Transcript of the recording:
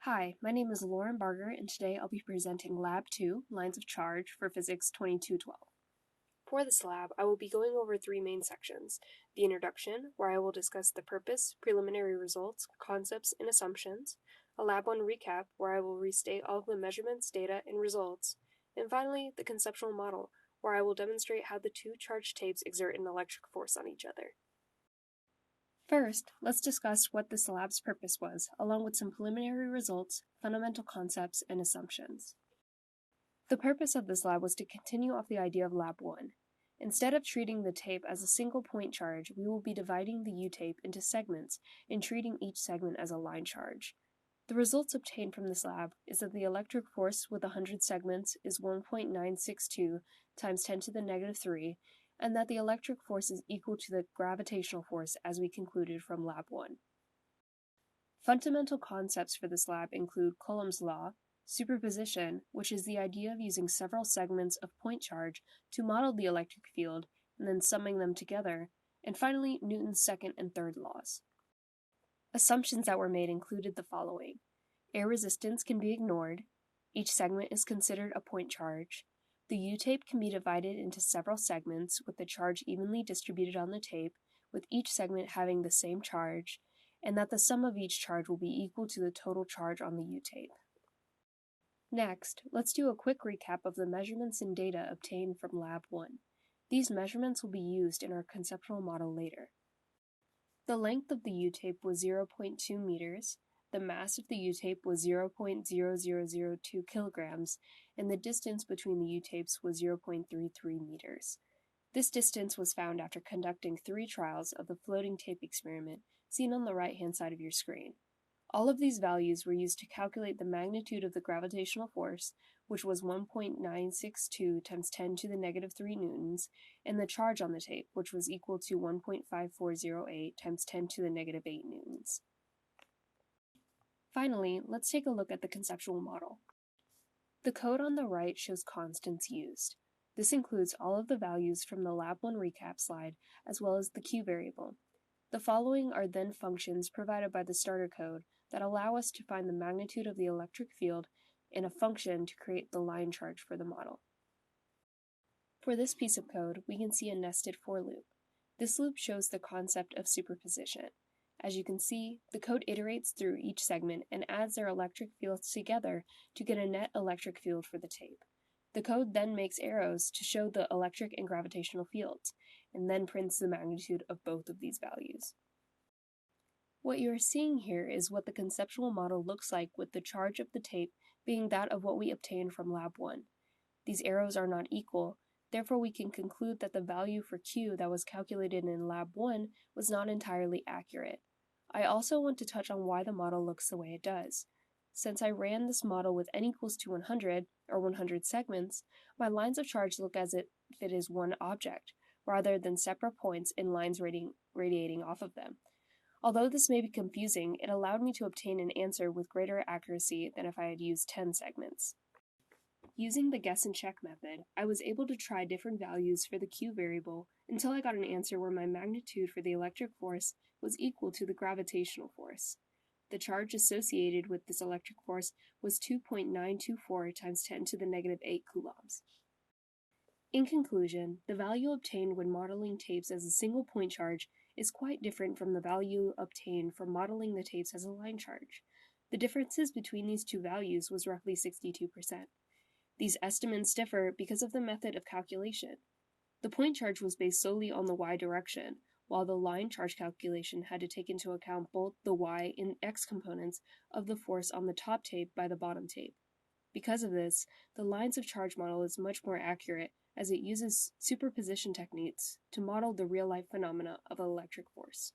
Hi, my name is Lauren Barger, and today I'll be presenting Lab 2, Lines of Charge for Physics 2212. For this lab, I will be going over three main sections: the introduction, where I will discuss the purpose, preliminary results, concepts, and assumptions; a Lab 1 recap, where I will restate all of the measurements, data, and results; and finally, the conceptual model, where I will demonstrate how the two charged tapes exert an electric force on each other. First, let's discuss what this lab's purpose was, along with some preliminary results, fundamental concepts, and assumptions. The purpose of this lab was to continue off the idea of Lab 1. Instead of treating the tape as a single point charge, we will be dividing the U-tape into segments and treating each segment as a line charge. The results obtained from this lab is that the electric force with 100 segments is 1.962 times 10 to the negative 3, and that the electric force is equal to the gravitational force as we concluded from Lab 1. Fundamental concepts for this lab include Coulomb's law, superposition, which is the idea of using several segments of point charge to model the electric field and then summing them together, and finally Newton's second and third laws. Assumptions that were made included the following: air resistance can be ignored, each segment is considered a point charge, the U-tape can be divided into several segments with the charge evenly distributed on the tape, with each segment having the same charge, and that the sum of each charge will be equal to the total charge on the U-tape. Next, let's do a quick recap of the measurements and data obtained from Lab 1. These measurements will be used in our conceptual model later. The length of the U-tape was 0.2 meters, the mass of the U-tape was 0.0002 kilograms, and the distance between the U-tapes was 0.33 meters. This distance was found after conducting 3 trials of the floating tape experiment seen on the right-hand side of your screen. All of these values were used to calculate the magnitude of the gravitational force, which was 1.962 times 10 to the negative 3 newtons, and the charge on the tape, which was equal to 1.5408 times 10 to the negative 8 newtons. Finally, let's take a look at the conceptual model. The code on the right shows constants used. This includes all of the values from the Lab 1 recap slide, as well as the Q variable. The following are then functions provided by the starter code that allow us to find the magnitude of the electric field and a function to create the line charge for the model. For this piece of code, we can see a nested for loop. This loop shows the concept of superposition. As you can see, the code iterates through each segment and adds their electric fields together to get a net electric field for the tape. The code then makes arrows to show the electric and gravitational fields, and then prints the magnitude of both of these values. What you are seeing here is what the conceptual model looks like with the charge of the tape being that of what we obtained from Lab 1. These arrows are not equal, therefore we can conclude that the value for Q that was calculated in Lab 1 was not entirely accurate. I also want to touch on why the model looks the way it does. Since I ran this model with n equals to 100, or 100 segments, my lines of charge look as if it is one object, rather than separate points in lines radiating off of them. Although this may be confusing, it allowed me to obtain an answer with greater accuracy than if I had used 10 segments. Using the guess and check method, I was able to try different values for the Q variable until I got an answer where my magnitude for the electric force was equal to the gravitational force. The charge associated with this electric force was 2.924 times 10 to the negative 8 coulombs. In conclusion, the value obtained when modeling tapes as a single point charge is quite different from the value obtained from modeling the tapes as a line charge. The differences between these two values was roughly 62%. These estimates differ because of the method of calculation. The point charge was based solely on the y direction, while the line charge calculation had to take into account both the y and x components of the force on the top tape by the bottom tape. Because of this, the lines of charge model is much more accurate as it uses superposition techniques to model the real-life phenomena of electric force.